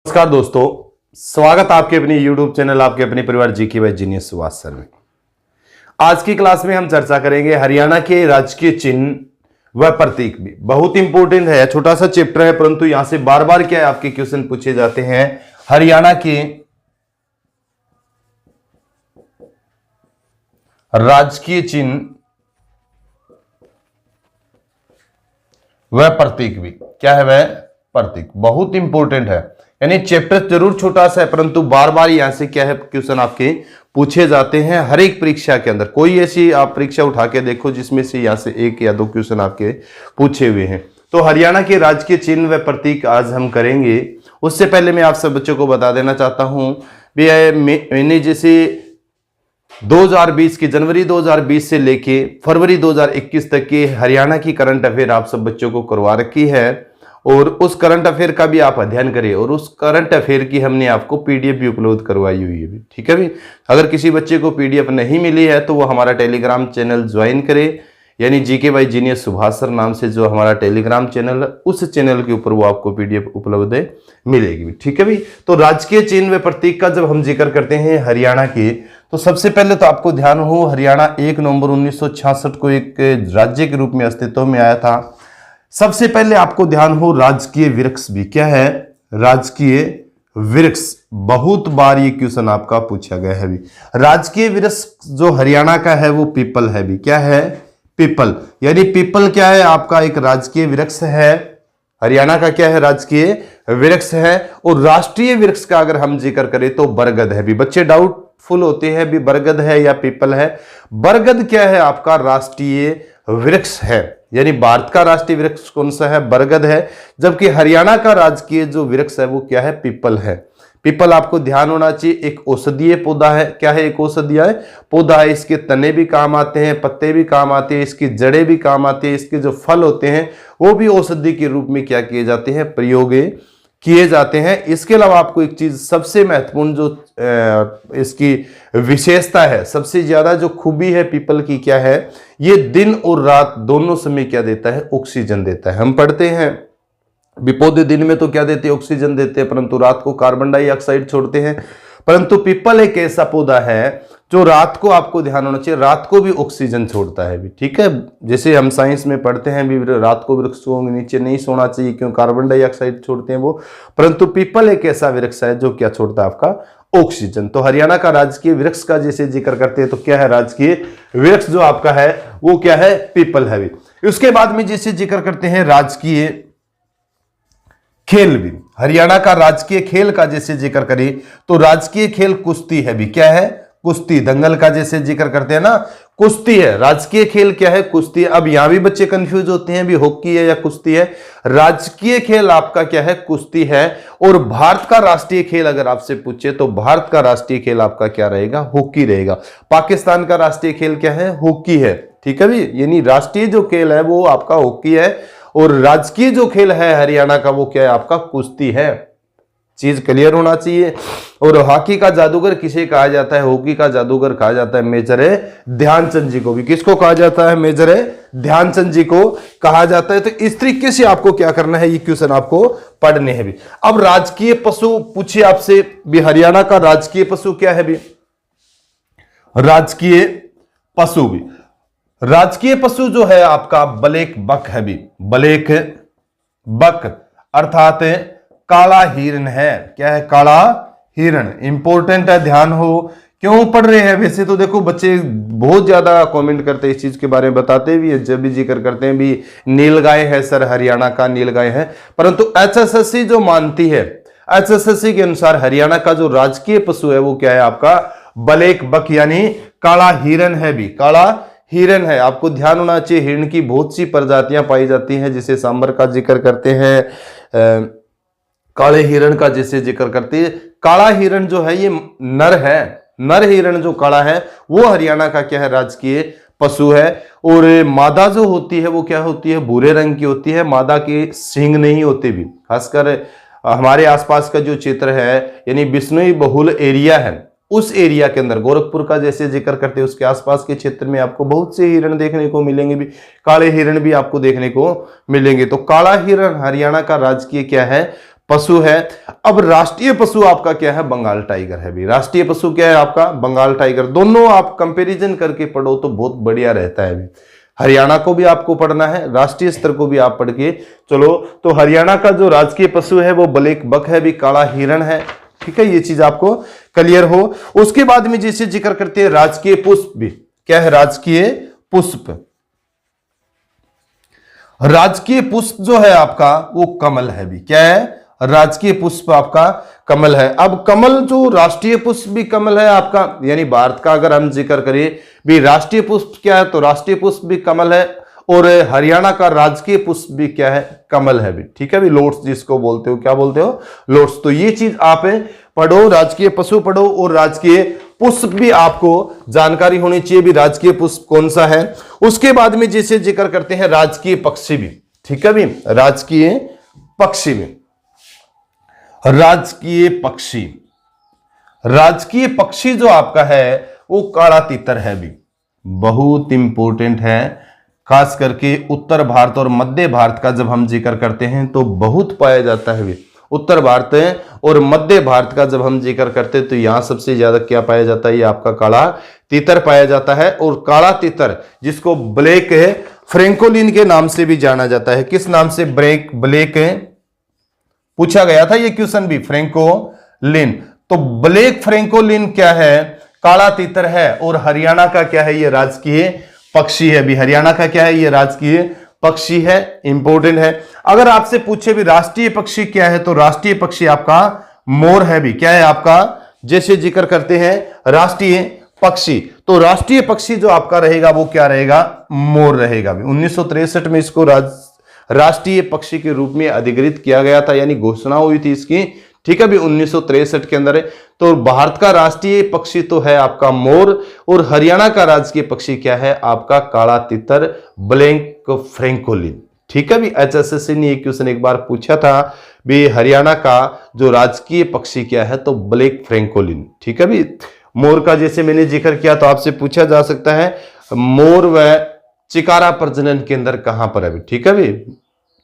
नमस्कार दोस्तों, स्वागत आपके अपने YouTube चैनल आपके अपने परिवार GK by genius Subhash sir में। आज की क्लास में हम चर्चा करेंगे हरियाणा के राजकीय चिन्ह व प्रतीक भी बहुत इंपॉर्टेंट है। छोटा सा चैप्टर है परंतु यहां से बार बार क्या है आपके क्वेश्चन पूछे जाते हैं। हरियाणा के राजकीय चिन्ह वह प्रतीक भी क्या है, वह प्रतीक बहुत इंपॉर्टेंट है। यानी चैप्टर जरूर छोटा सा है परंतु बार बार यहां से क्या है क्वेश्चन आपके पूछे जाते हैं हर एक परीक्षा के अंदर। कोई ऐसी आप परीक्षा उठा के देखो जिसमें से यहां से एक या दो क्वेश्चन आपके पूछे हुए हैं। तो हरियाणा के राजकीय चिन्ह व प्रतीक आज हम करेंगे। उससे पहले मैं आप सब बच्चों को बता देना चाहता हूं भी मैंने जैसे 2020 की जनवरी 2020 से लेके फरवरी 2021 तक के हरियाणा की करंट अफेयर आप सब बच्चों को करवा रखी है और उस करंट अफेयर का भी आप अध्ययन करें और उस करंट अफेयर की हमने आपको पीडीएफ भी उपलब्ध करवाई हुई है। ठीक है भी, अगर किसी बच्चे को पीडीएफ नहीं मिली है तो वो हमारा टेलीग्राम चैनल ज्वाइन करे, यानी GK by genius Subhash sir नाम से जो हमारा टेलीग्राम चैनल है उस चैनल के ऊपर वो आपको पीडीएफ उपलब्ध मिलेगी। ठीक है भी, तो राजकीय चिन्ह व प्रतीक का जब हम जिक्र करते हैं हरियाणा के, तो सबसे पहले तो आपको ध्यान हो हरियाणा 1 नवंबर 1966 को एक राज्य के रूप में अस्तित्व में आया था। सबसे पहले आपको ध्यान हो राजकीय वृक्ष भी क्या है, राजकीय वृक्ष बहुत बार ये क्वेश्चन आपका पूछा गया है भी। राजकीय वृक्ष जो हरियाणा का है वो पीपल है भी, क्या है, पीपल। यानी पीपल क्या है आपका एक राजकीय वृक्ष है, हरियाणा का क्या है राजकीय वृक्ष है। और राष्ट्रीय वृक्ष का अगर हम जिक्र करें तो बरगद है भी। बच्चे डाउटफुल होते हैं भी बरगद है या पीपल है। बरगद क्या है आपका राष्ट्रीय वृक्ष है, यानी भारत का राष्ट्रीय वृक्ष कौन सा है, बरगद है। जबकि हरियाणा का राजकीय जो वृक्ष है वो क्या है, पीपल है। पीपल आपको ध्यान होना चाहिए एक औषधीय पौधा है। क्या है, एक औषधीय पौधा है। इसके तने भी काम आते हैं, पत्ते भी काम आते हैं, इसकी जड़ें भी काम आती है, इसके जो फल होते हैं वो भी औषधि के रूप में क्या किए जाते हैं, प्रयोग किए जाते हैं। इसके अलावा आपको एक चीज सबसे महत्वपूर्ण जो इसकी विशेषता है, सबसे ज्यादा जो खूबी है पीपल की क्या है, ये दिन और रात दोनों समय क्या देता है, ऑक्सीजन देता है। हम पढ़ते हैं पौधे दिन में तो क्या देते हैं, ऑक्सीजन देते हैं, परंतु रात को कार्बन डाइऑक्साइड छोड़ते हैं। परंतु पीपल एक ऐसा पौधा है जो रात को, आपको ध्यान होना चाहिए, रात को भी ऑक्सीजन छोड़ता है भी। ठीक है, जैसे हम साइंस में पढ़ते हैं भी रात को वृक्षों के नीचे नहीं सोना चाहिए क्यों, कार्बन डाइऑक्साइड छोड़ते हैं वो। परंतु पीपल एक ऐसा वृक्ष है जो क्या छोड़ता है आपका, ऑक्सीजन। तो हरियाणा का राजकीय वृक्ष का जैसे जिक्र करते हैं तो क्या है, राजकीय वृक्ष जो आपका है वो क्या है, पीपल है भी। उसके बाद में जैसे जिक्र करते हैं राजकीय खेल भी। हरियाणा का राजकीय खेल का जैसे जिक्र करें तो राजकीय खेल कुश्ती है भी, क्या है, कुश्ती। दंगल का जैसे जिक्र करते हैं ना, कुश्ती है। राजकीय खेल क्या है, कुश्ती है। अब यहां भी बच्चे कंफ्यूज होते हैं भी हॉकी है या कुश्ती है। राजकीय खेल आपका क्या है, कुश्ती है। और भारत का राष्ट्रीय खेल अगर आपसे पूछे तो भारत का राष्ट्रीय खेल आपका क्या रहेगा, हॉकी रहेगा। पाकिस्तान का राष्ट्रीय खेल क्या है, हॉकी है। ठीक है भी, यानी राष्ट्रीय जो खेल है वो आपका हॉकी है और राजकीय जो खेल है हरियाणा का वो क्या है आपका, कुश्ती है। चीज क्लियर होना चाहिए। और हॉकी का जादूगर किसे कहा जाता है, हॉकी का जादूगर कहा जाता है मेजर ध्यानचंद जी को भी। किसको कहा जाता है, मेजर ध्यानचंद जी को कहा जाता है। तो इस तरीके से आपको क्या करना है, ये क्वेश्चन आपको पढ़ने हैं भी। अब राजकीय पशु पूछे आपसे भी, हरियाणा का राजकीय पशु क्या है भी, राजकीय पशु भी। राजकीय पशु जो है आपका ब्लैक बक है भी, ब्लैक बक अर्थात काला हिरण है। क्या है, काला हिरण। इंपॉर्टेंट है, ध्यान हो। क्यों पढ़ रहे हैं, वैसे तो देखो बच्चे बहुत ज्यादा कमेंट करते हैं इस चीज के बारे में, बताते भी है, जब भी जिक्र करते हैं भी नीलगाय है सर, हरियाणा का नीलगाय है। परंतु एचएसएससी जो मानती है, एचएसएससी के अनुसार हरियाणा का जो राजकीय पशु है वो क्या है आपका, ब्लैक बक यानी काला हिरण है भी, काला हिरण है। आपको ध्यान होना चाहिए हिरण की बहुत सी प्रजातियां पाई जाती हैं, जिसे सांबर का जिक्र करते हैं, काले हिरण का जैसे जिक्र करते हैं। काला हिरण जो है ये नर है, नर हिरण जो काला है वो हरियाणा का क्या है, राजकीय पशु है। और मादा जो होती है वो क्या होती है, भूरे रंग की होती है। मादा के सींग नहीं होते भी। खासकर हमारे आसपास का जो क्षेत्र है यानी बिश्नोई बहुल एरिया है उस एरिया के अंदर, गोरखपुर का जैसे जिक्र करते हैं उसके आसपास के क्षेत्र में आपको बहुत से हिरण देखने को मिलेंगे भी, काले हिरण भी आपको देखने को मिलेंगे। तो काला हिरण हरियाणा का राजकीय क्या है, पशु है। अब राष्ट्रीय पशु आपका क्या है, बंगाल टाइगर है भी। राष्ट्रीय पशु क्या है आपका, बंगाल टाइगर। दोनों आप कंपैरिजन करके पढ़ो तो बहुत बढ़िया रहता है भी। हरियाणा को भी आपको पढ़ना है, राष्ट्रीय स्तर को भी आप पढ़ के चलो। तो हरियाणा का जो राजकीय पशु है वो ब्लैक बक है भी, काला हिरण है। ठीक है, ये चीज आपको क्लियर हो। उसके बाद में जैसे जिक्र करते हैं राजकीय पुष्प भी, क्या है राजकीय पुष्प। राजकीय पुष्प जो है आपका वो कमल है भी। क्या है, राजकीय पुष्प आपका कमल है। अब कमल जो राष्ट्रीय पुष्प भी कमल है आपका, यानी भारत का अगर हम जिक्र करें भी राष्ट्रीय पुष्प क्या है, तो राष्ट्रीय पुष्प भी कमल है। और हरियाणा का राजकीय पुष्प भी क्या है, कमल है भी। ठीक है भी, लोट्स जिसको बोलते हो, क्या बोलते हो, लोट्स। तो ये चीज आप पढ़ो, राजकीय पशु पढ़ो और राजकीय पुष्प भी आपको जानकारी होनी चाहिए भी, राजकीय पुष्प कौन सा है। उसके बाद में जैसे जिक्र करते हैं राजकीय पक्षी भी। ठीक है भी, राजकीय पक्षी भी, राजकीय पक्षी। राजकीय पक्षी जो आपका है वो काला तीतर है भी, बहुत इंपॉर्टेंट है। खास करके उत्तर भारत और मध्य भारत का जब हम जिक्र करते हैं तो बहुत पाया जाता है भी। उत्तर भारत और मध्य भारत का जब हम जिक्र करते हैं तो यहां सबसे ज्यादा क्या पाया जाता है, ये आपका काला तीतर पाया जाता है। और काला तीतर जिसको ब्लैक फ्रैंकोलिन के नाम से भी जाना जाता है। किस नाम से, ब्लैक पूछा गया था ये क्वेश्चन भी, फ्रैंकोलिन। तो ब्लैक फ्रैंकोलिन क्या है, काला तीतर है। और हरियाणा का क्या है, ये राजकीय पक्षी है भी। हरियाणा का क्या है, ये राजकीय पक्षी है, इंपॉर्टेंट है। अगर आपसे पूछे भी राष्ट्रीय पक्षी क्या है, तो राष्ट्रीय पक्षी आपका मोर है भी। क्या है आपका, जैसे जिक्र करते हैं राष्ट्रीय पक्षी, तो राष्ट्रीय पक्षी जो आपका रहेगा वो क्या रहेगा, मोर रहेगा भी। 1963 में इसको राष्ट्रीय पक्षी के रूप में अधिकृत किया गया था, यानी घोषणा हुई थी इसकी। ठीक है भी, 1963 के अंदर है। तो भारत का राष्ट्रीय पक्षी तो है आपका मोर, और हरियाणा का राजकीय पक्षी क्या है आपका, काला तीतर, ब्लैक फ्रैंकोलिन। ठीक है भी, HSSC ने एक क्वेश्चन एक बार पूछा था भी, हरियाणा का जो राजकीय पक्षी क्या है, तो ब्लैक फ्रैंकोलिन। ठीक है भी, मोर का जैसे मैंने जिक्र किया तो आपसे पूछा जा सकता है मोर व चिकारा प्रजनन केंद्र कहां पर है। ठीक है भी,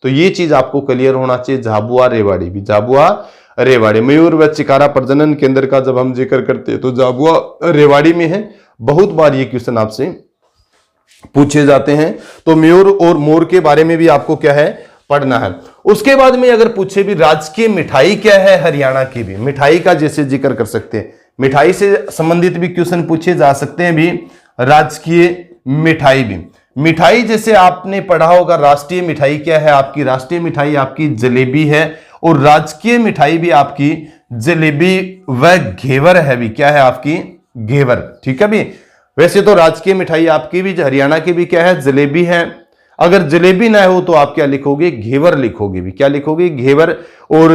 तो ये चीज आपको क्लियर होना चाहिए। झाबुआ रेवाड़ी भी, झाबुआ रेवाड़ी। मयूर व चिकारा प्रजनन केंद्र का जब हम जिक्र करते हैं तो झाबुआ रेवाड़ी में है। बहुत बार ये क्वेश्चन आपसे पूछे जाते हैं। तो मयूर और मोर के बारे में भी आपको क्या है, पढ़ना है। उसके बाद में अगर पूछे भी राजकीय मिठाई क्या है हरियाणा की भी, मिठाई का जैसे जिक्र कर सकते हैं, मिठाई से संबंधित भी क्वेश्चन पूछे जा सकते हैं भी। राजकीय मिठाई भी, मिठाई जैसे आपने पढ़ा होगा, राष्ट्रीय मिठाई क्या है आपकी, राष्ट्रीय मिठाई आपकी जलेबी है। और राजकीय मिठाई भी आपकी जलेबी व घेवर है भी। क्या है आपकी, घेवर। ठीक है भी, वैसे तो राजकीय मिठाई आपकी भी हरियाणा की भी क्या है, जलेबी है। अगर जलेबी ना हो तो आप क्या लिखोगे, घेवर लिखोगे भी। क्या लिखोगे, घेवर। और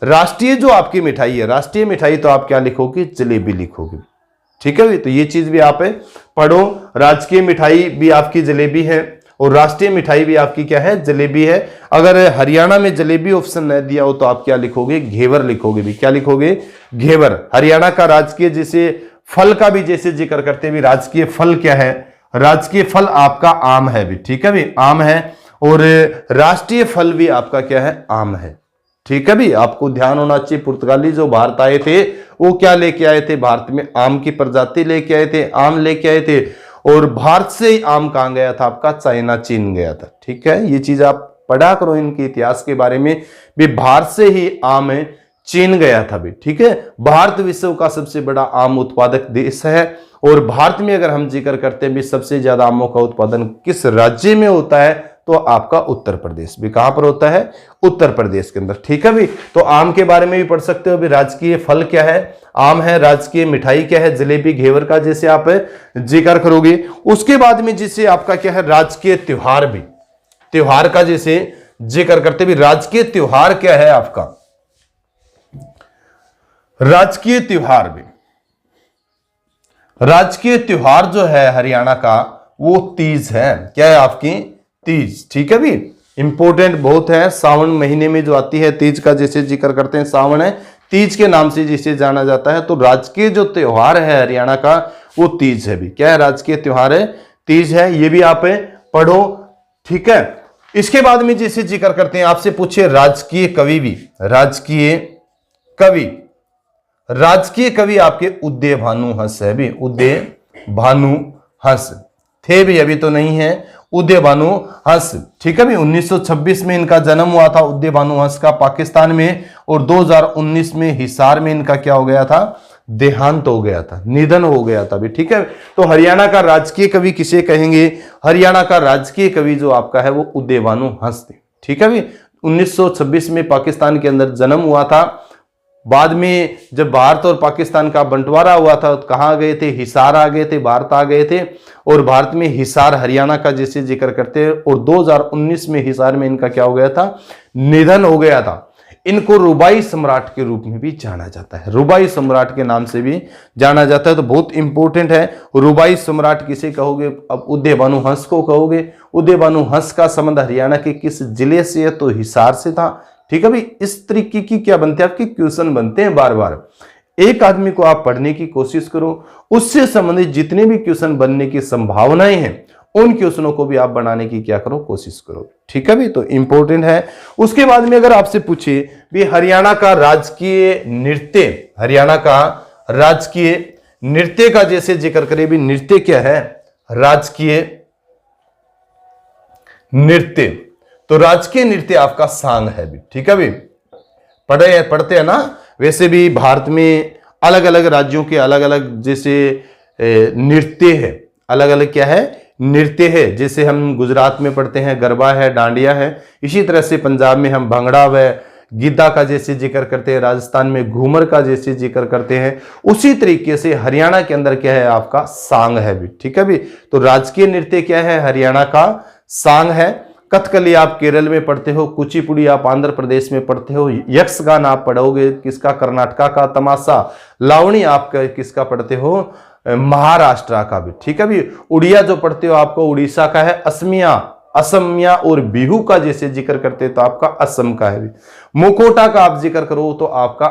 राष्ट्रीय जो आपकी मिठाई है, राष्ट्रीय मिठाई तो आप क्या लिखोगे, जलेबी लिखोगे। ठीक है भी, तो ये चीज भी आप पढ़ो। राजकीय मिठाई भी आपकी जलेबी है और राष्ट्रीय मिठाई भी आपकी क्या है, जलेबी है। अगर हरियाणा में जलेबी ऑप्शन नहीं दिया हो तो आप क्या लिखोगे, घेवर लिखोगे भी। क्या लिखोगे, घेवर। हरियाणा का राजकीय जैसे फल का भी जैसे जिक्र करते भी, राजकीय फल क्या है, राजकीय फल आपका आम है भी। ठीक है भी, आम है। और राष्ट्रीय फल भी आपका क्या है, आम है। ठीक है भी, आपको ध्यान होना चाहिए। पुर्तगाली जो भारत आए थे वो क्या लेके आए थे, भारत में आम की प्रजाति लेके आए थे, आम लेके आए थे। और भारत से ही आम कहां गया था आपका, चाइना, चीन गया था। ठीक है, ये चीज आप पढ़ा करो इनके इतिहास के बारे में भी। भारत से ही आम चीन गया था भी। ठीक है, भारत विश्व का सबसे बड़ा आम उत्पादक देश है। और भारत में अगर हम जिक्र करते हैं भी सबसे ज्यादा आमों का उत्पादन किस राज्य में होता है, तो आपका उत्तर प्रदेश भी। कहां पर होता है, उत्तर प्रदेश के अंदर। ठीक है भी, तो आम के बारे में भी पढ़ सकते हो भी। राजकीय फल क्या है, आम है। राजकीय मिठाई क्या है, जलेबी, घेवर का जैसे आप जिक्र करोगे। उसके बाद में जिसे आपका क्या है, राजकीय त्योहार भी, त्योहार का जैसे जिक्र करते भी। राजकीय त्योहार क्या है आपका, राजकीय त्योहार भी, राजकीय त्योहार जो है हरियाणा का वो तीज है। क्या है आपकी, तीज। ठीक है भी, इंपॉर्टेंट बहुत है। सावन महीने में जो आती है तीज का जैसे जिक्र करते हैं, सावन है, तीज के नाम से जिसे जाना जाता है। तो राजकीय जो त्योहार है हरियाणा का वो तीज है भी। क्या है, राजकीय त्योहार है, तीज है। ये भी आप पढ़ो। ठीक है, इसके बाद में जैसे जिक्र करते हैं, आपसे पूछे राजकीय कवि भी, राजकीय कवि, राजकीय कवि आपके उदय भानु हंस है भी, उदय भानु हंस थे भी, अभी तो नहीं है, उदय भानु हंस, ठीक है भी। 1926 में इनका जन्म हुआ था उदय भानु हंस का पाकिस्तान में, और 2019 में हिसार में इनका क्या हो गया था, देहांत हो गया था, निधन हो गया था भी, ठीक है। तो हरियाणा का राजकीय कवि किसे कहेंगे, हरियाणा का राजकीय कवि जो आपका है वो उदय भानु हंस थे, ठीक है भी। 1926 में पाकिस्तान के अंदर जन्म हुआ था। बाद में जब भारत और पाकिस्तान का बंटवारा हुआ था तो कहाँ गए थे, हिसार आ गए थे, भारत आ गए थे, और भारत में हिसार हरियाणा का जैसे जिक्र करते हैं, और 2019 में हिसार में इनका क्या हो गया था, निधन हो गया था। इनको रुबाई सम्राट के रूप में भी जाना जाता है, रुबाई सम्राट के नाम से भी जाना जाता है। तो बहुत इंपॉर्टेंट है, रुबाई सम्राट किसे कहोगे, अब उदय भानु हंस को कहोगे। उदय भानु हंस का संबंध हरियाणा के किस जिले से है, तो हिसार से था, ठीक है भाई। इस तरीके की क्या बनते हैं आपके क्वेश्चन बनते हैं बार बार। एक आदमी को आप पढ़ने की कोशिश करो, उससे संबंधित जितने भी क्वेश्चन बनने की संभावनाएं हैं उन क्वेश्चनों को भी आप बनाने की क्या करो, कोशिश करो, ठीक है भी। तो इंपॉर्टेंट है। उसके बाद में अगर आपसे पूछे भी हरियाणा का राजकीय नृत्य, हरियाणा का राजकीय नृत्य का जैसे जिक्र करें भी, नृत्य क्या है, राजकीय नृत्य, तो राजकीय नृत्य आपका सांग है भी, ठीक है भी। पढ़ते हैं ना, वैसे भी भारत में अलग अलग राज्यों के अलग अलग जैसे नृत्य है, अलग अलग क्या है, नृत्य है। जैसे हम गुजरात में पढ़ते हैं गरबा है, डांडिया है, इसी तरह से पंजाब में हम भंगड़ा व गिद्दा का जैसे जिक्र करते हैं, राजस्थान में घूमर का जैसे जिक्र करते हैं, उसी तरीके से हरियाणा के अंदर क्या है आपका, सांग है भी, ठीक है भी। तो राजकीय नृत्य क्या है, हरियाणा का सांग है। कथकली आप केरल में पढ़ते हो, कुचिपुड़ी आप आंध्र प्रदेश में पढ़ते हो, यक्षगान आप पढ़ोगे किसका, कर्नाटका का, तमाशा लावणी आप किसका पढ़ते हो, महाराष्ट्र का भी, ठीक है भी। उड़िया जो पढ़ते हो आपको उड़ीसा का है, असमिया, असमिया और बिहू का जैसे जिक्र करते हो तो आपका असम का है भी। मुकोटा का आप जिक्र करो तो आपका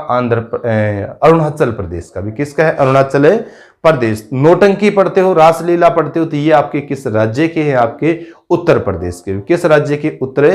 अरुणाचल प्रदेश का भी, किसका है, अरुणाचल प्रदेश। नौटंकी पढ़ते हो, रासलीला पढ़ते हो तो ये आपके किस राज्य के हैं, आपके उत्तर प्रदेश के, किस राज्य के, उत्तर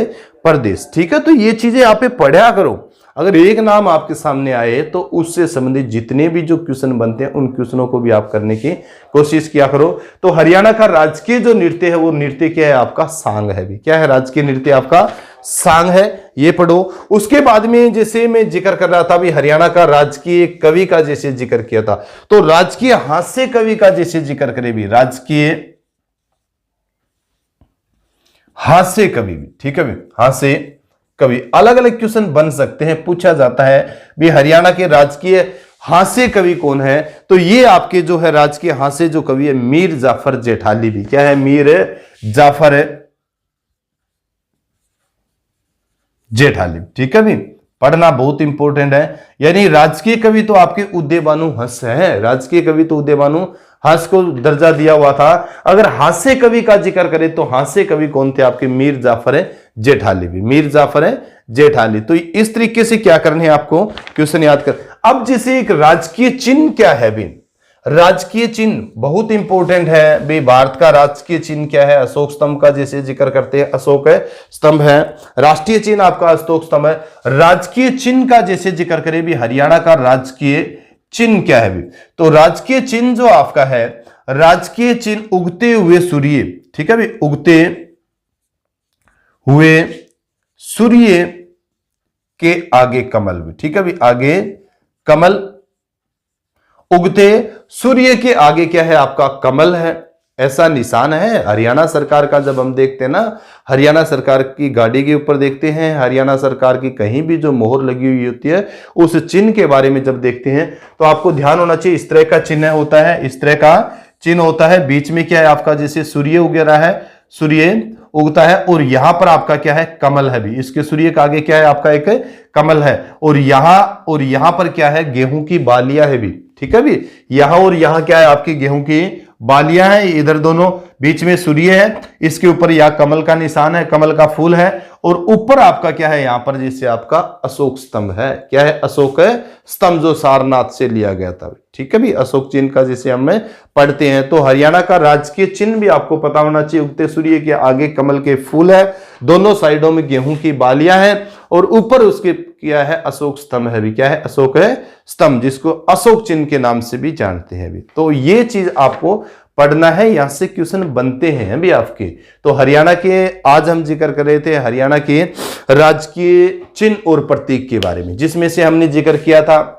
प्रदेश, ठीक है। तो ये चीजें आप पढ़ा करो। अगर एक नाम आपके सामने आए तो उससे संबंधित जितने भी जो क्वेश्चन बनते हैं उन क्वेश्चनों को भी आप करने की कोशिश किया करो। तो हरियाणा का राजकीय जो नृत्य है वो नृत्य क्या है आपका, सांग है भी। क्या है राजकीय नृत्य आपका, सांग है, ये पढ़ो। उसके बाद में जैसे मैं जिक्र कर रहा था भी हरियाणा का राजकीय कवि का जैसे जिक्र किया था, तो राजकीय हास्य कवि का जैसे जिक्र करे भी, राजकीय हास्य कवि भी, ठीक है भी, हास्य कवि। अलग अलग क्वेश्चन बन सकते हैं, पूछा जाता है भी हरियाणा के राजकीय हास्य कवि कौन है, तो ये आपके जो है राजकीय हास्य जो कवि है मीर जाफर जेठाली भी। क्या है, मीर जाफर जेठाली, ठीक है भी। पढ़ना बहुत इंपॉर्टेंट है। यानी राजकीय कवि तो आपके उदय भानु हंस है, राजकीय कवि तो उदय भानु हंस को दर्जा दिया हुआ था। अगर हास्य कवि का जिक्र करें तो हास्य कवि कौन थे आपके, मीर जाफर जेठाली भी, मीर जाफर जेठाली। तो इस तरीके से क्या करने हैं आपको, क्वेश्चन याद कर। अब जैसे एक राजकीय चिन्ह क्या है भी, राजकीय चिन्ह बहुत इंपॉर्टेंट है भी। भारत का राजकीय चिन्ह क्या है, अशोक स्तंभ का जैसे जिक्र करते हैं, अशोक स्तंभ है। राष्ट्रीय चिन्ह आपका अशोक स्तंभ है। राजकीय चिन्ह का जैसे जिक्र करें भी, हरियाणा का राजकीय चिन्ह क्या है भी, तो राजकीय चिन्ह जो आपका है, राजकीय चिन्ह उगते हुए सूर्य, ठीक है भी, उगते हुए सूर्य के आगे कमल भी, ठीक है भी, आगे कमल, उगते सूर्य के आगे क्या है आपका, कमल है। ऐसा निशान है हरियाणा सरकार का। जब हम देखते हैं ना, हरियाणा सरकार की गाड़ी के ऊपर देखते हैं, हरियाणा सरकार की कहीं भी जो मोहर लगी हुई होती है, उस चिन्ह के बारे में जब देखते हैं तो आपको ध्यान होना चाहिए, इस तरह का चिन्ह होता है, इस तरह का चिन्ह होता है। बीच में क्या है आपका, जैसे सूर्य उग रहा है, सूर्य उगता है, और यहां पर आपका क्या है, कमल है भी। इसके सूर्य के आगे क्या है आपका, एक कमल है, और यहां पर क्या है, गेहूं की बालियां है भी, ठीक है भी। यहां और यहां क्या है आपकी, गेहूं की बालियां है, इधर दोनों, बीच में सूर्य है, इसके ऊपर यह कमल का निशान है, कमल का फूल है, और ऊपर आपका क्या है, यहां पर जैसे आपका अशोक स्तंभ है। क्या है, अशोक स्तंभ जो सारनाथ से लिया गया था, ठीक है भी। अशोक चिन्ह का जैसे हमें पढ़ते हैं, तो हरियाणा का राजकीय चिन्ह भी आपको पता होना चाहिए, उगते सूर्य के आगे कमल के फूल है। दोनों साइडों में गेहूं की बालियां हैं और ऊपर उसके क्या है, अशोक स्तंभ है भी। क्या है, अशोक है स्तंभ, जिसको अशोक चिन्ह के नाम से भी जानते हैं भी। तो ये चीज आपको पढ़ना है, यहां से क्वेश्चन बनते हैं अभी आपके। तो हरियाणा के आज हम जिक्र कर रहे थे हरियाणा के राजकीय चिन्ह और प्रतीक के बारे में, जिसमें से हमने जिक्र किया था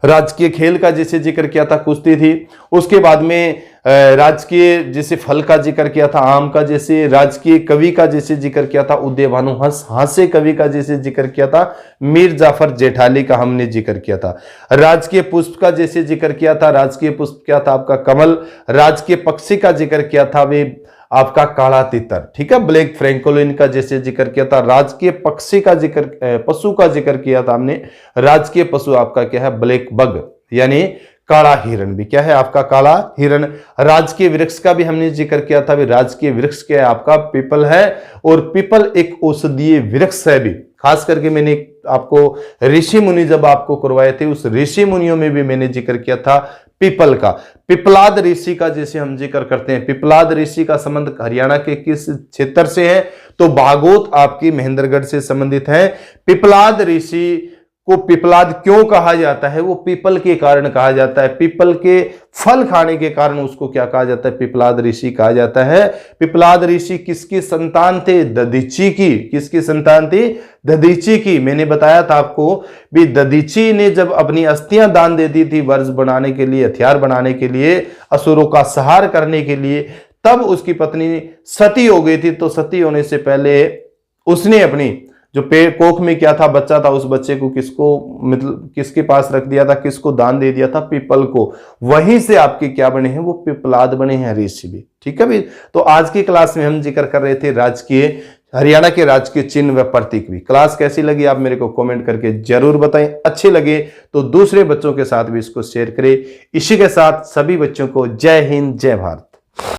राजकीय खेल का, जैसे जिक्र किया था कुश्ती थी। उसके बाद में राजकीय जैसे फल का जिक्र किया था आम का, जैसे राजकीय कवि का जैसे जिक्र किया था उदय भानु हास्य कवि का जैसे जिक्र किया था मीर जाफर जेठाली का हमने जिक्र किया था। राजकीय पुष्प का जैसे जिक्र किया था, राजकीय पुष्प क्या था आपका कमल। राजकीय पक्षी का जिक्र किया था वे आपका काला तितर, ठीक है, ब्लैक फ्रैंकोलिन का जैसे जिक्र किया था। राजकीय पक्षी का जिक्र, पशु का जिक्र किया था हमने, राजकीय पशु आपका क्या है, ब्लैक बग यानी काला हिरण भी क्या है आपका काला हिरण। राजकीय वृक्ष का भी हमने जिक्र किया था, राजकीय वृक्ष क्या है आपका पीपल है, और पीपल एक औषधीय वृक्ष है भी। खास करके मैंने आपको ऋषि मुनि जब आपको करवाए थे, उस ऋषि मुनियों में भी मैंने जिक्र किया था पीपल का। पिपलाद ऋषि का जैसे हम जिक्र करते हैं, पिपलाद ऋषि का संबंध हरियाणा के किस क्षेत्र से है, तो बागोत आपकी महेंद्रगढ़ से संबंधित है। पिपलाद ऋषि को पिपलाद क्यों कहा जाता है, वो पीपल के कारण कहा जाता है, पीपल के फल खाने के कारण उसको क्या कहा जाता है, पिपलाद ऋषि कहा जाता है। पिपलाद ऋषि किसकी संतान थे, दधीची की। किसकी संतान थी, दधीची की। मैंने बताया था आपको भी, दधीची ने जब अपनी अस्थियां दान दे दी थी वर्ष बनाने के लिए, हथियार बनाने के लिए, असुरों का संहार करने के लिए, तब उसकी पत्नी सती हो गई थी। तो सती होने से पहले उसने अपनी जो कोख में क्या था, बच्चा था, उस बच्चे को किसको मतलब किसके पास रख दिया था, किसको दान दे दिया था, पीपल को। वहीं से आपके क्या बने हैं, वो पिपलाद बने हैं ऋषि भी, ठीक है भाई। तो आज की क्लास में हम जिक्र कर रहे थे राजकीय हरियाणा के राजकीय चिन्ह व प्रतीक भी। क्लास कैसी लगी आप मेरे को कमेंट करके जरूर बताएं। अच्छे लगे तो दूसरे बच्चों के साथ भी इसको शेयर करें। इसी के साथ सभी बच्चों को जय हिंद जय भारत।